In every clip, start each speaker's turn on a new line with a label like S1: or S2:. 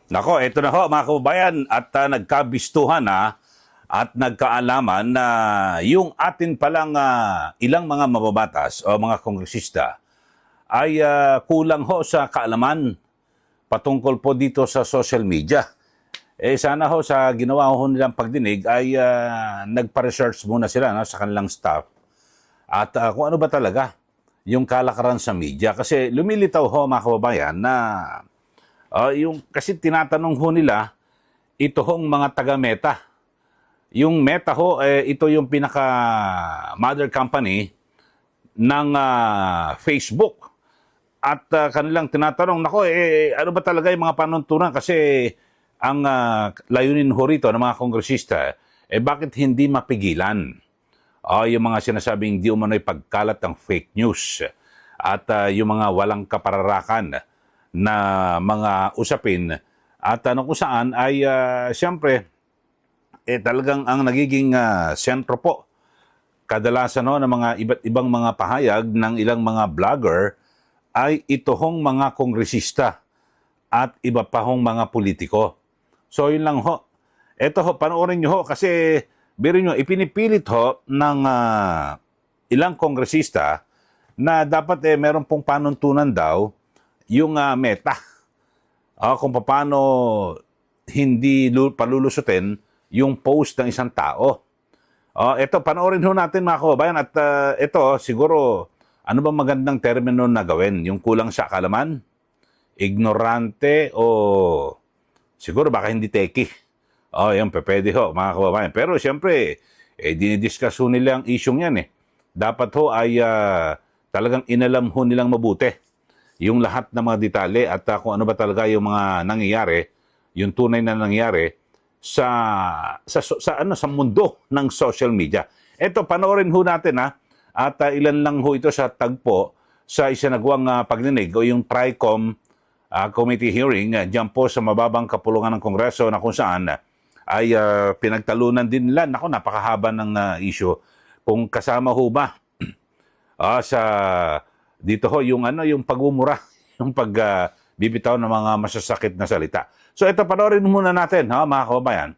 S1: Nako, ito na ho mga kababayan at nagkabistuhan na at nagkaalaman na yung atin palang ilang mga mababatas o mga kongresista ay kulang ho sa kaalaman patungkol po dito sa social media. Sana ho sa ginawa ho nilang pagdinig ay nagpa-research muna sila sa kanilang staff at kung ano ba talaga yung kalakaran sa media. Kasi lumilitaw ho mga kababayan na yung kasi tinatanong ho nila ito hong mga taga-Meta. Yung Meta ho, ito yung pinaka mother company ng Facebook. At kanilang tinatanong, nako, ano ba talaga yung mga panuntunan? Kasi ang layunin ho rito ng mga kongresista, bakit hindi mapigilan? Yung mga sinasabing di umano'y pagkalat ng fake news at yung mga walang kapararakan na mga usapin at kung saan ay siyempre talagang ang nagiging sentro po kadalasan ng mga iba't ibang mga pahayag ng ilang mga vlogger ay ito hong mga kongresista at iba pa hong mga politiko. So yun lang ho. Ito ho, panoorin nyo ho kasi biro nyo, ipinipilit ho ng ilang kongresista na dapat meron pong panuntunan daw yung Meta. Kung paano hindi palulusutin yung post ng isang tao. Ito, panoorin ho natin mga kababayan at ito siguro, ano ba magandang termino na gawin? Yung kulang sa kaalaman? Ignorante o siguro baka hindi teki? Yan, pwede ho mga kababayan. Pero siyempre, dinidiscuss ho nila ang isyong yan . Dapat ho ay talagang inalam ho nilang mabuti yung lahat ng mga detalye at kung ano ba talaga yung mga nangyayari, yung tunay na nangyayari sa mundo ng social media. Ito, panoorin ho natin at ilan lang ho ito sa tagpo sa isinagawang pagdinig o yung TRICOM committee hearing dyan po sa mababang kapulungan ng Kongreso na kung saan ay pinagtalunan din nila. Naku, napakahaba ng issue. Kung kasama ho ba sa dito ho yung yung pagmumura, yung pagbibitaw ng mga masasakit na salita. So ito, panoorin muna natin mga kababayan.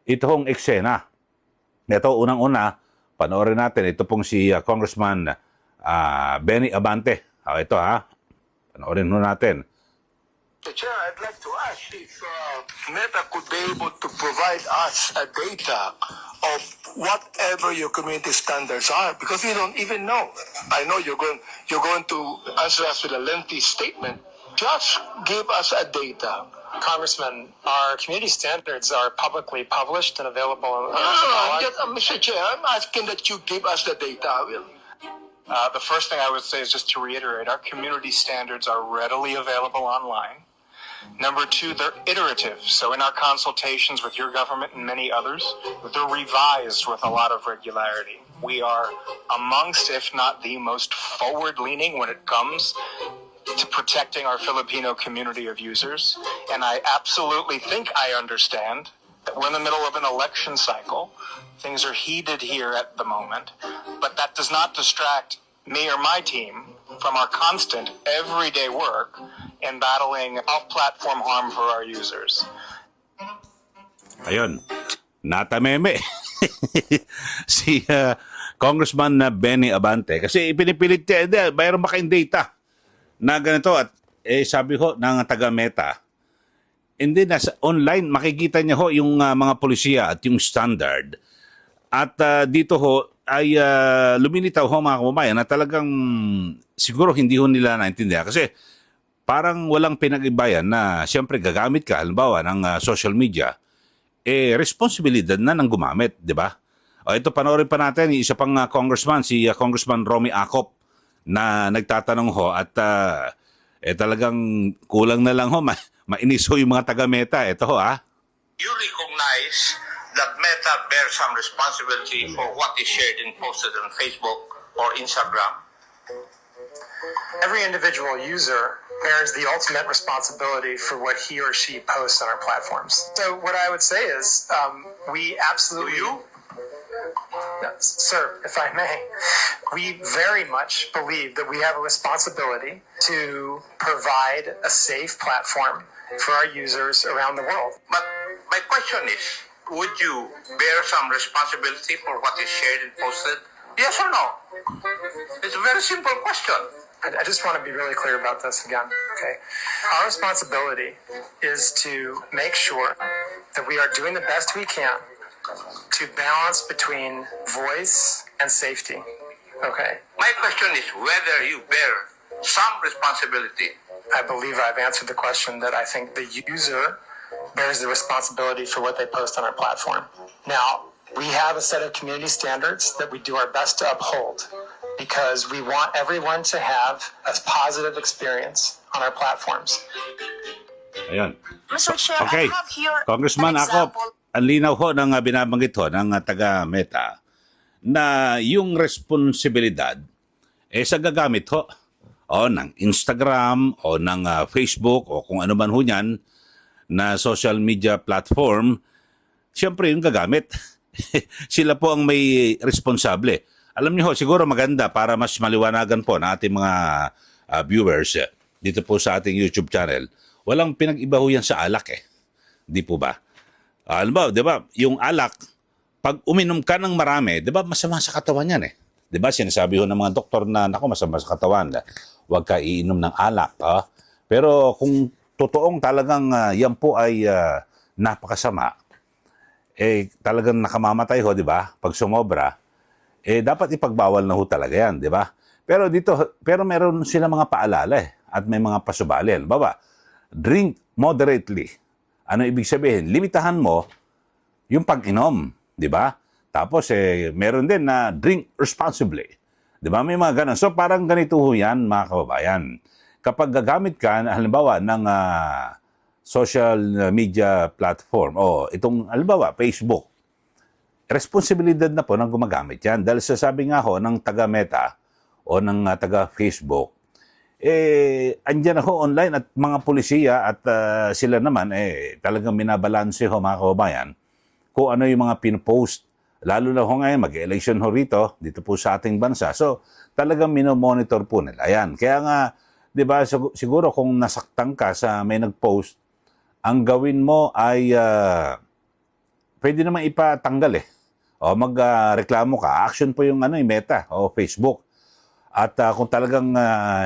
S1: Ito hong eksena. Ito unang-una, panoorin natin. Ito pong si Congressman Benny Abante. Ito panoorin muna natin.
S2: Mr. Chair, I'd like to ask if Meta could be able to provide us a data of whatever your community standards are, because we don't even know. I know you're going to answer us with a lengthy statement. Just give us a data.
S3: Congressman, our community standards are publicly published and available on
S2: Mr. Chair, I'm asking that you give us the data.
S3: The first thing I would say is just to reiterate, our community standards are readily available online. Number two, they're iterative. So in our consultations with your government and many others, they're revised with a lot of regularity. We are amongst, if not the most forward-leaning when it comes to protecting our Filipino community of users. And I absolutely think I understand that we're in the middle of an election cycle. Things are heated here at the moment, but that does not distract me or my team from our constant everyday work in battling off-platform harm for our users.
S1: Ayun, natameme si Congressman Benny Abante kasi ipinipilit niya, mayroon ba kayong data na ganito at sabi ho ng taga-Meta, hindi nasa online makikita niya ho yung mga polisiya at yung standard at dito ho ay lumilitaw ho mga kababayan na talagang siguro hindi ho nila naintindihan kasi parang walang pinag-ibayan na siyempre gagamit ka halimbawa ng social media, responsibilidad na ng gumamit, di ba? Ito, panoorin pa natin, isa pang congressman, si Congressman Romy Acop na nagtatanong ho at talagang kulang na lang ho, mainis ho yung mga taga-Meta. Ito ho
S2: You recognize that Meta bears some responsibility for what is shared and posted on Facebook or Instagram?
S3: Every individual user bears the ultimate responsibility for what he or she posts on our platforms. So what I would say is we absolutely...
S2: Do you?
S3: Sir, if I may, we very much believe that we have a responsibility to provide a safe platform for our users around the world.
S4: But my question is, would you bear some responsibility for what is shared and posted? Yes or no? It's a very simple question.
S3: I just want to be really clear about this again, okay? Our responsibility is to make sure that we are doing the best we can to balance between voice and safety, okay?
S4: My question is whether you bear some responsibility.
S3: I believe I've answered the question that I think the user bears the responsibility for what they post on our platform. Now, we have a set of community standards that we do our best to uphold because we want everyone to have a positive experience on our platforms.
S1: Ayun.
S5: Mr. Chair,
S1: Okay.
S5: I have here
S1: Congressman,
S5: an
S1: ako,
S5: example.
S1: ang linaw ho ng binabanggit ho ng taga-Meta na yung responsibilidad sa gagamit ho ng Instagram o ng Facebook o kung ano man ho yan na social media platform, siyempre yung gagamit. Sila po ang may responsable. Alam niyo ho, siguro maganda para mas maliwanagan po ng ating mga viewers dito po sa ating YouTube channel. Walang pinag-iba ho yan sa alak eh. Di po ba? Alam ba, di ba, yung alak, pag uminom ka ng marami, di ba, masama sa katawan yan eh. Di ba, sinasabi ho ng mga doktor na, naku, masama sa katawan, huwag ka iinom ng alak. Pero kung totoong talagang yan po ay napakasama, talagang nakamamatay ho, di ba, pag sumobra, dapat ipagbawal na ho talaga yan, di ba? Pero meron sila mga paalala at may mga pasubali. Baba, drink moderately. Ano ibig sabihin? Limitahan mo yung pag-inom, di ba? Tapos meron din na drink responsibly. Di ba? May mga ganun. So parang ganito ho yan, mga kababayan. Kapag gagamit ka, halimbawa, ng social media platform o itong, halimbawa, Facebook, responsibilidad na po ng gumagamit yan. Dahil sasabi nga ho ng taga-Meta o ng taga-Facebook, andyan ako online at mga pulisiya at sila naman talagang binabalanse ho mga kababayan kung ano yung mga pinopost. Lalo na ho ngayon, mag-election ho rito, dito po sa ating bansa. So, talagang minomonitor po nila. Ayan. Kaya nga, di ba, siguro kung nasaktan ka sa may nag-post, ang gawin mo ay pwede naman ipatanggal eh. O magreklamo ka. Action po yung Meta o Facebook. At kung talagang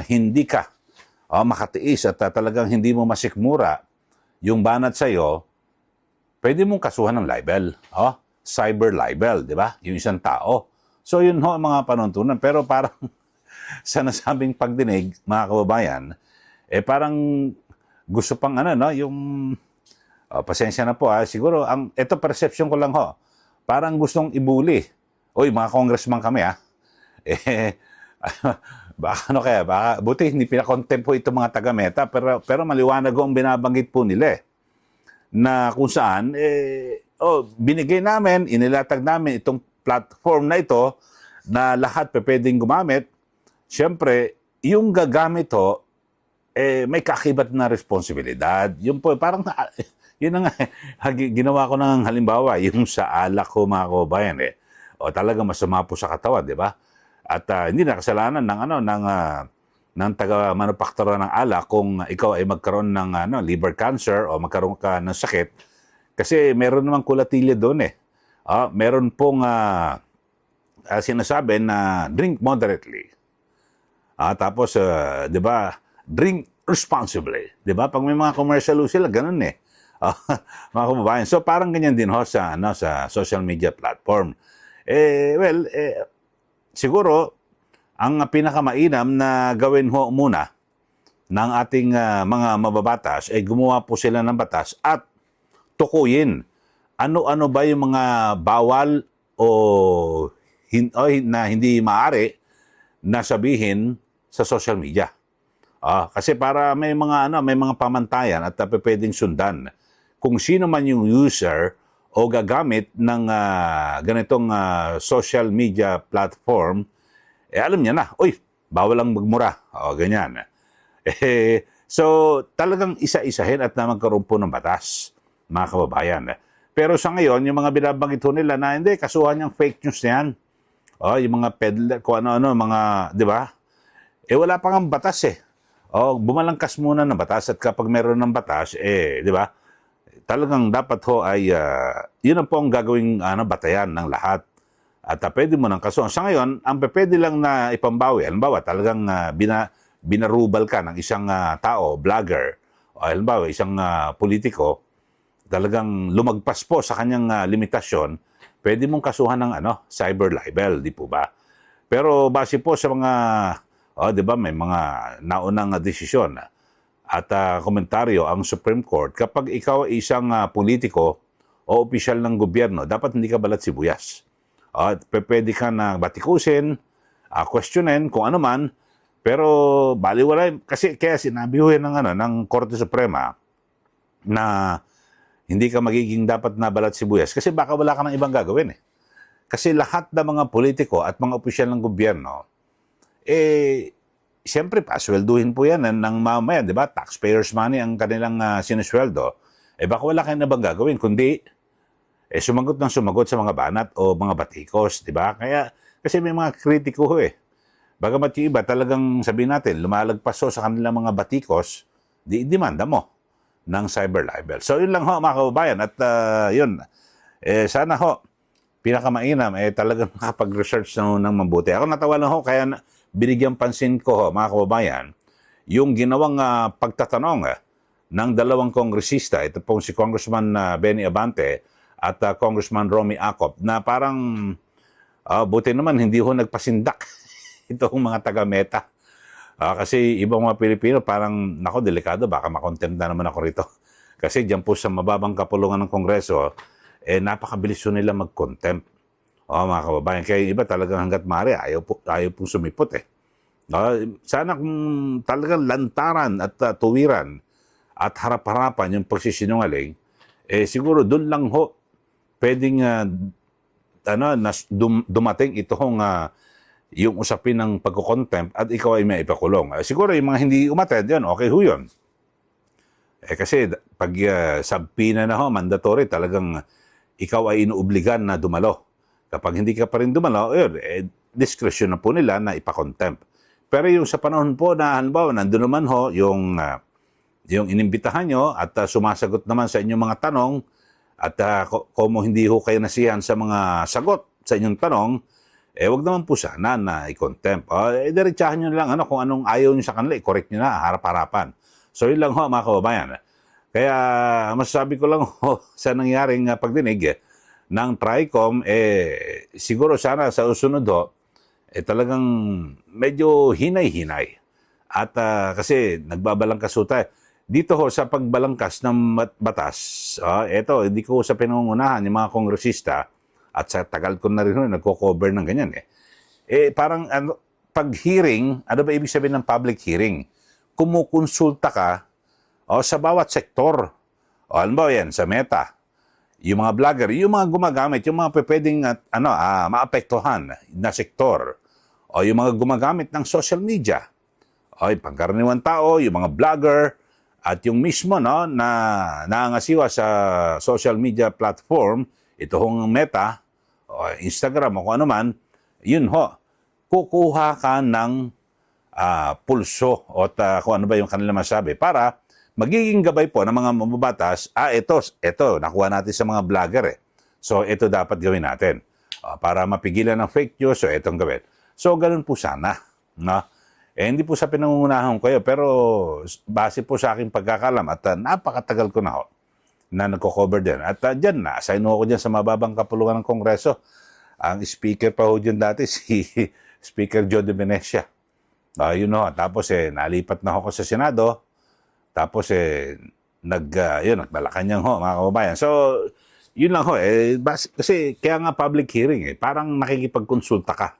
S1: hindi ka makatiis at talagang hindi mo masikmura yung banat sa'yo, pwede mong kasuhan ng libel. Cyber libel, di ba? Yung isang tao. So yun ho ang mga panuntunan. Pero parang sa nasabing pagdinig, mga kababayan, parang gusto pang yung pasensya na po siguro ito perception ko lang ho. Parang gustong ibuli. Oy, mga congressman kami baka baka buti hindi pinakontempt po itong mga taga-Meta pero maliwanag ang binabanggit po nila na kung saan binigay namin, inilatag namin itong platform na ito na lahat pwedeng gumamit. Siyempre, yung gagamit ho may kakibat na responsibilidad. Yun po, parang, yun nga, ginawa ko ng halimbawa, yung sa alak ko mga kababayan o talaga masama po sa katawan, di ba? At hindi na kasalanan ng taga-manufacturer ng alak kung ikaw ay magkaroon ng liver cancer o magkaroon ka ng sakit. Kasi meron namang kulatilya doon meron pong sinasabi na drink moderately. Tapos, di ba, drink responsibly. Di ba? Pag may mga commercial sila, ganun mga kababayan. So, parang ganyan din ho sa social media platform. Siguro, ang pinakamainam na gawin ho muna ng ating mga mababatas ay gumawa po sila ng batas at tukuyin ano-ano ba yung mga bawal o na hindi maaari na sabihin sa social media. Kasi para may mga pamantayan at pwedeng sundan kung sino man yung user o gagamit ng ganitong social media platform, alam niya na, uy, bawal lang magmura. Ganyan. So, talagang isa-isahin at na magkaroon po ng batas, mga kababayan. Pero sa ngayon, yung mga binabanggit ho nila na hindi, kasuhan yung fake news na yan. yung mga peddler, kung ano-ano, mga, di ba? Wala pa nga batas eh. Bumalangkas muna ng batas at kapag meron ng batas, di ba? Talagang dapat ho ay, yun ang po ang gagawing batayan ng lahat. At pwede mo ng kaso. Sa ngayon, ang pwede lang na ipambawi, halimbawa, talagang binarubal ka ng isang tao, vlogger, o halimbawa, isang politiko, talagang lumagpas po sa kanyang limitasyon, pwede mong kasuhan ng cyber libel, di po ba? Pero base po sa mga, di ba, may mga naunang desisyon at komentaryo ang Supreme Court, kapag ikaw ay isang politiko o opisyal ng gobyerno, dapat hindi ka balat sibuyas. Pwede ka na batikusin, questionin, kung ano man, pero baliwala, kasi kaya sinabi ho yan ng Korte Suprema na hindi ka magiging dapat na balat sibuyas kasi baka wala ka ng ibang gagawin eh. Kasi lahat ng mga politiko at mga opisyal ng gobyerno, siyempre paswelduhin po yan ng mamaya, di ba? Taxpayers money ang kanilang sinusweldo. Baka wala kayong ibang gagawin, kundi sumagot ng sumagot sa mga banat o mga batikos, di ba? Kaya, kasi may mga kritiko ho eh. Bagamat yung iba, talagang sabihin natin, lumalagpas ho sa kanilang mga batikos, demanda mo ng cyber libel. So, yun lang ho, mga kababayan. At yun, sana ho, pinakamainam, talagang nakapag-research ng mabuti. Ako natawa lang ho, kaya binigyan pansin ko ho, mga kababayan, yung ginawang pagtatanong ng dalawang kongresista, ito pong si Congressman Benny Abante at Congressman Romy Acop, na parang buti naman hindi ho nagpasindak itong mga taga-Meta. Kasi ibang mga Pilipino parang, nako, delikado, baka makontempt na naman ako rito. Kasi diyan po sa mababang kapulungan ng Kongreso, napakabilis po nila mag-contempt. Mga kababayan, kaya iba talagang hanggat maaari, ayaw pong sumipot eh. Sana kung talagang lantaran at tuwiran at harap-harapan yung pagsisinungaling, siguro doon lang ho pwedeng dumating itong yung usapin ng pagko-contempt at ikaw ay may ipakulong. Siguro yung mga hindi umattend, yun, okay ho yun. Kasi pag subpoena na ho, mandatory, talagang ikaw ay inuobligan na dumalo. Kapag hindi ka pa rin dumalo, yun, discretion na po nila na ipakontempt. Pero yung sa panahon po na, halimbawa, nandun naman ho, yung inimbitahan nyo at sumasagot naman sa inyong mga tanong at kung hindi ho kayo nasiyahan sa mga sagot sa inyong tanong, wag naman po sana na i-contempt. Diretsahan nyo lang kung anong ayaw nyo sa kanila, i-correct nyo na, harap-harapan. So, yun lang ho, mga kababayan. Kaya, masasabi ko lang ho, sa nangyaring pagdinig ng TRICOM, siguro sana sa usunod ho, talagang medyo hinay-hinay. At kasi nagbabalangkas ho tayo. Dito ho, sa pagbalangkas ng batas, eto, hindi ko sa pinangungunahan yung mga kongresista, at sa tagal ko na rin nagko-cover ng ganyan parang pag hearing, ano ba ibig sabihin ng public hearing? Kumukonsulta ka sa bawat sektor. Halimbawa yan, sa Meta, yung mga vlogger, yung mga gumagamit, yung mga pwedeng maapektuhan na sektor, o yung mga gumagamit ng social media, o yung pangkaraniwang tao, yung mga vlogger, at yung mismo na nangangasiwa sa social media platform, ito hong Meta, o Instagram, o kung ano man, yun ho, kukuha ka ng pulso o kung ano ba yung kanila masabi para magiging gabay po ng mga mababatas, ito, nakuha natin sa mga vlogger So, ito dapat gawin natin. Para mapigilan ng fake news, so itong gawin. So, ganun po sana. No? Hindi po sa pinangungunahan ko kayo, pero base po sa aking pagkakalam at napakatagal ko na ho na nagko-cover din. At dyan, na-assign ako dyan sa mababang kapulungan ng Kongreso. Ang speaker pa ho dyan dati, si Speaker Joe de Venecia. Yun ho. Tapos, nalipat na ako sa Senado. Tapos, nagbalakanyang ho, mga kababayan. So, yun lang ho. Kasi, kaya nga public hearing, parang nakikipagkonsulta ka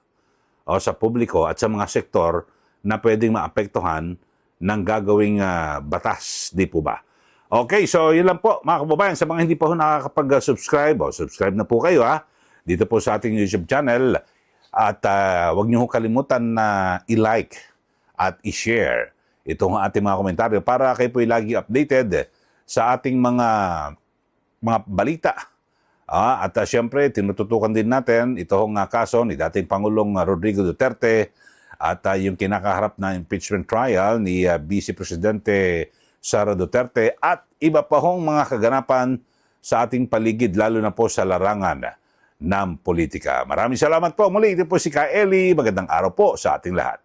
S1: sa publiko at sa mga sektor na pwedeng maapektuhan ng gagawing batas, di po ba? Okay, so yun lang po mga kababayan. Sa mga hindi pa ho nakakapag-subscribe, subscribe na po kayo dito po sa ating YouTube channel. At huwag niyo ho kalimutan na i-like at i-share itong ating mga komentaryo para kayo po lagi updated sa ating mga balita At siyempre, tinututukan din natin itong kaso ni dating Pangulong Rodrigo Duterte at yung kinakaharap na impeachment trial ni Vice Presidente Sara Duterte at iba pa hong mga kaganapan sa ating paligid, lalo na po sa larangan ng politika. Maraming salamat po muli. Ito po si Ka Eli. Magandang araw po sa ating lahat.